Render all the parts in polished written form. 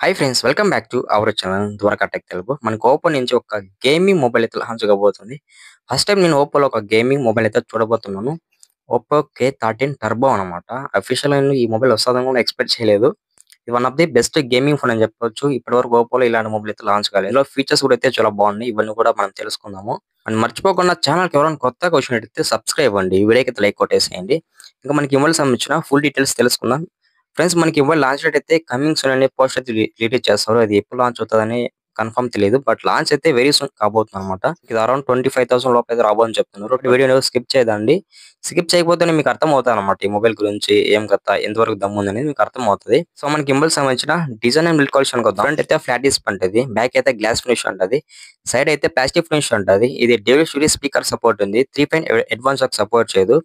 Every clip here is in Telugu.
Hi friends, welcome back to our channel Dwaraka tech Telugu. మనకు ఓప్పో నుంచి ఒక గేమింగ్ మొబైల్ అయితే లాంచ్ కాబోతుంది. ఫస్ట్ టైం నేను ఓప్పోలో ఒక గేమింగ్ మొబైల్ అయితే చూడబోతున్నాను. ఓప్పో K13 టర్బో అనమాట. అఫీషియల్ ఈ మొబైల్ వస్తదని కూడా ఎక్స్పెక్ట్ చేయలేదు. ఇది one of the best gaming phone అని చెప్పొచ్చు. ఇప్పటివరకు ఓప్పోలో ఇలాంటి మొబైల్ అయితే లాంచ్ కాలేదు. ఇందులో ఫీచర్స్ కూడా అయితే చాలా బాగున్నాయి. ఇవన్నీ కూడా మనం తెలుసుకుందాము. అండ్ మర్చిపోకుండా ఛానల్‌కి ఎవరైనా కొత్తగా వచ్చినట్టయితే సబ్స్క్రైబ్ అవ్వండి. ఈ వీడియోకి అయితే లైక్ కొట్టేసేయండి. ఇంకా మనకి ఈ మొబైల్ సంబంధించిన ఫుల్ డీటెయిల్స్ తెలుసుకుందాం. ఫ్రెండ్స్, మనకి మొబైల్ లాంచ్ డేట్ అయితే కమింగ్ సూన్ అనే పోస్ట్ అయితే రిలీజ్ చేస్తారు. అది ఎప్పుడు లాంచ్ అవుతదని కన్ఫర్మ్ తెలీదు. బట్ లాంచ్ అయితే వెరీ సూన్ కాబోతుందన్నమాట. ఇది అరౌండ్ 25,000 లోపు అయితే రాబోదని చెప్తున్నారు. వీడియోని స్కిప్ చేయదండి. స్కిప్ చేయకపోతేనే మీకు అర్థమవుతాదన్నమాట ఈ మొబైల్ గురించి ఏం కథ, ఎంతవరకు దమ్ముందనేది మీకు అర్థమవుతది. సో మనకి మొబైల్ సంబంధించిన డిజైన్ అండ్ బిల్డ్ క్వాలిటీకి వద్దాం. ఫ్రంట్ అయితే ఫ్లాట్ డిస్క్ ఉంటది. బ్యాక్ అయితే గ్లాస్ ఫినిష్ ఉంటది. సైడ్ అయితే ప్లాస్టిక్ ఫినిష్ ఉంటది. ఇది డ్యూయల్ స్టూడియో స్పీకర్ సపోర్ట్ ఉంది. 3 పాయింట్ అడ్వాన్స్ జాక్ సపోర్ట్ చేయదు.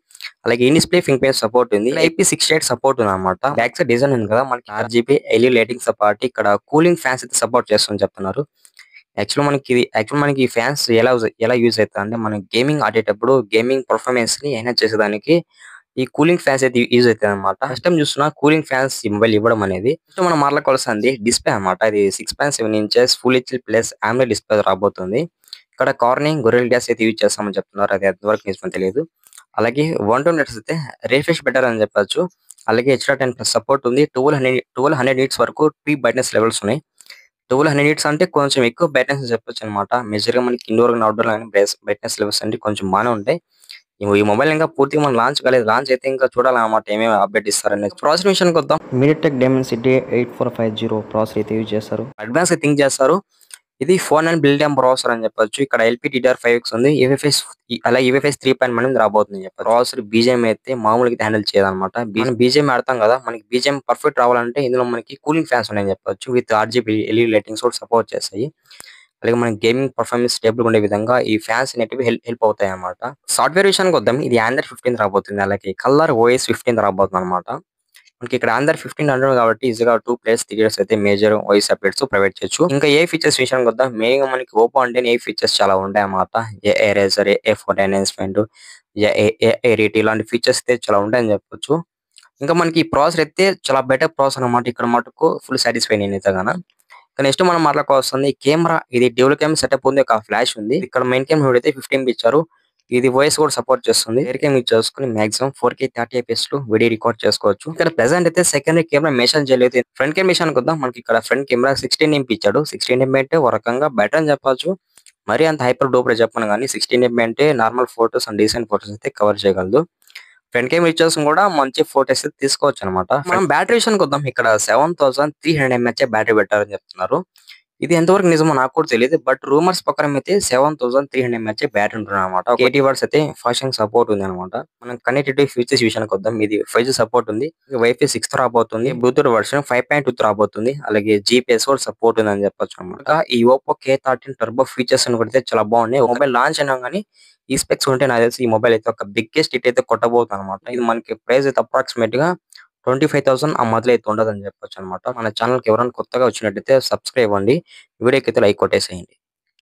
అలాగే in display finger print support ఉంది. IP68 సపోర్ట్ ఉంది అనమాట. బ్యాక్ సైడ్ డిజైన్ ఉంది కదా, మనకి RGB LED లైటింగ్స్ తో పాటు ఇక్కడ కూలింగ్ ఫ్యాన్స్ అయితే సపోర్ట్ చేస్తుందని చెప్తున్నారు. యాక్చువల్ మనకి ఈ ఫ్యాన్స్ ఎలా యూజ్ అవుతాయి అంటే, మనం గేమింగ్ ఆడేటప్పుడు గేమింగ్ పర్ఫార్మెన్స్ ని ఎన్హాన్స్ చేసేదానికి ఈ కూలింగ్ ఫ్యాన్స్ అయితే యూజ్ అవుతాయి అనమాట. ఫస్ట్ టైం చూస్తున్నా కూలింగ్ ఫ్యాన్స్ ఈ మొబైల్ ఇవ్వడం అనేది. ఫస్ట్ మనం మాట్లాడుకోవాల్సింది డిస్ప్లే అనమాట. ఇది 6.7 inches full HD plus AMOLED display రాబోతుంది. ఇక్కడ కార్నింగ్ గొరిల్లా గ్లాస్ అయితే యూజ్ చేస్తామని చెప్తున్నారు. అది ఎంతవరకు నిజమో తెలియదు. అలాగే 120 నిట్స్ అయితే రిఫ్రెష్ బెటర్ అని చెప్పొచ్చు. అలాగే HDR10+ సపోర్ట్ ఉంది. 1200 నిట్స్ వరకు పీక్ బ్రైట్నెస్ లెవెల్స్ ఉన్నాయి. 1200 నిట్స్ అంటే కొంచెం ఎక్కువ బ్రైట్నెస్ అని చెప్పొచ్చు అనమాట. మేజర్ గా మనకి indoor and outdoor brightness levels అంటే కొంచెం బాగానే ఉంటాయి. ఈ మొబైల్ ఇంకా పూర్తిగా మనం లాంచ్ కాలేదు. లాంచ్ అయితే ఇంకా చూడాలన్నమాట ఏమేమి అప్డేట్ ఇస్తారనేది. ప్రాసెసర్ విషయానికి వద్దాం. MediaTek Dimensity 8450 ప్రాసెసర్ అయితే యూజ్ చేస్తారు. అడ్వాన్స్ గా థింక్ చేస్తారు. ఇది 4 బిల్డ్ ప్రాసెసర్ అని చెప్పొచ్చు. ఇక్కడ LPDDR5X ఉంది. UFS 3.1 రాబోతుంది అని చెప్పారు. ప్రాసెసర్ BGM అయితే మామూలుగా హ్యాండిల్ చేయదన్నమాట. మనం BGM ఆడతాం కదా, మనకి BGM పర్ఫెక్ట్ రావాలంటే ఇందులో మనకి కూలింగ్ ఫ్యాన్స్ ఉన్నాయని చెప్పొచ్చు. విత్ RGB LED లైటింగ్స్ కూడా సపోర్ట్ చేస్తాయి. అలాగే మన గేమింగ్ పర్ఫార్మెన్స్ స్టేబుల్ ఉండే విధంగా ఈ ఫ్యాన్స్ అనేటివి హెల్ప్ అవుతాయి అన్నమాట. సాఫ్ట్వేర్ విషయానికి వద్దాం. ఇది Android 15 రాబోతుంది. అలాగే కలర్ OS 15 రాబోతుంది అనమాట. మనకి ఇక్కడ అందరు 1500 కాబట్టి ఈజీగా 2 ప్లస్ 3 ఇయర్స్ అయితే మేజర్ వాయిస్ అప్డేట్స్ ప్రొవైడ్ చేయొచ్చు. ఇంకా ఏ ఫీచర్స్ విషయానికి వద్దాం. మెయిన్ గా మనకి ఓప్పో అంటే ఏ ఫీచర్స్ చాలా ఉంటాయి అన్నమాట. ఎరేజర్, A4 ఎన్హాన్స్మెంట్, రేట్ ఇలాంటి ఫీచర్స్ అయితే చాలా ఉంటాయని చెప్పొచ్చు. ఇంకా మనకి ఈ ప్రాసెసర్ అయితే చాలా బెటర్ ప్రాసెసర్ అనమాట. ఇక్కడ మటుకు ఫుల్ సాటిస్ఫై నేనైతే గాన. నెక్స్ట్ మనం మాట్లాడుకోవాల్సింది కెమెరా. ఇది డ్యూయల్ కెమెరా సెటప్ ఉంది. ఒక ఫ్లాష్ ఉంది. ఇక్కడ మెయిన్ కెమెరా అయితే 15 ఇచ్చారు. ఇది వాయిస్ కూడా సపోర్ట్ చేస్తుంది. రియర్ కెమెరా యూజ్ చేసుకుని మాక్సిమం 4K 30 fps లో వీడియో రికార్డ్ చేసుకోవచ్చు. ఇక్కడ ప్రెసెంట్ అయితే సెకండరీ కెమెరా మెన్షన్ చేయలేదు. ఫ్రంట్ కెమెరా విషయానికి వద్దాం. మనకి ఇక్కడ ఫ్రంట్ కెమెరా 16 MP ఇచ్చాడు. 16 MP అంటే ఒక రకంగా బెటర్ అని చెప్పొచ్చు. మరి అంత హైపర్ డూపర్ చెప్పను కానీ 16 MP అంటే normal photos and decent photos అయితే కవర్ చేయగలదు. ఫ్రంట్ కెమెరా ఇచ్చేసి కూడా మంచి ఫోటోస్ అయితే తీసుకోవచ్చు అనమాట. మనం బ్యాటరీ విషయానికి వద్దాం. ఇక్కడ 7300 mAh బ్యాటరీ పెట్టారని చెప్తున్నారు. ఇది ఎంతవరకు నిజమో నాకు కూడా తెలియదు. బట్ రూమర్స్ ప్రకారం అయితే 7300 mAh బ్యాటరీ ఉంటుంది అనమాట. 80 వాట్స్ అయితే ఫాస్టింగ్ సపోర్ట్ ఉంది అనమాట. మనం కనెక్టివిటీ ఫీచర్స్ విషయానికి వద్దాం. ఇది 5G సపోర్ట్ ఉంది. వైఫై 6 రాబోతుంది. బ్లూటూత్ వర్షన్ 5.2 రాబోతుంది. అలాగే GPS కూడా సపోర్ట్ ఉంది అని చెప్పొచ్చు అనమాట. ఈ ఓప్పో K13 టర్బో ఫీచర్స్ అని కూడా చాలా బాగున్నాయి. మొబైల్ లాంచ్ అయినా కానీ ఈ స్పెక్స్ ఉంటే నాకు తెలిసి ఈ మొబైల్ అయితే ఒక బిగ్గెస్ట్ హిట్ అయితే కొట్టబోతుంది అనమాట. ఇది మనకి ప్రైస్ అయితే అప్రాక్సిమేట్ గా 25,000 ఆ మధ్యలో అయితే ఉండదని చెప్పొచ్చు అనమాట. మన ఛానల్‌కి ఎవరైనా కొత్తగా వచ్చినట్టయితే సబ్స్క్రైబ్ అవ్వండి. వీడియోకి అయితే లైక్ కొట్టేసేయండి.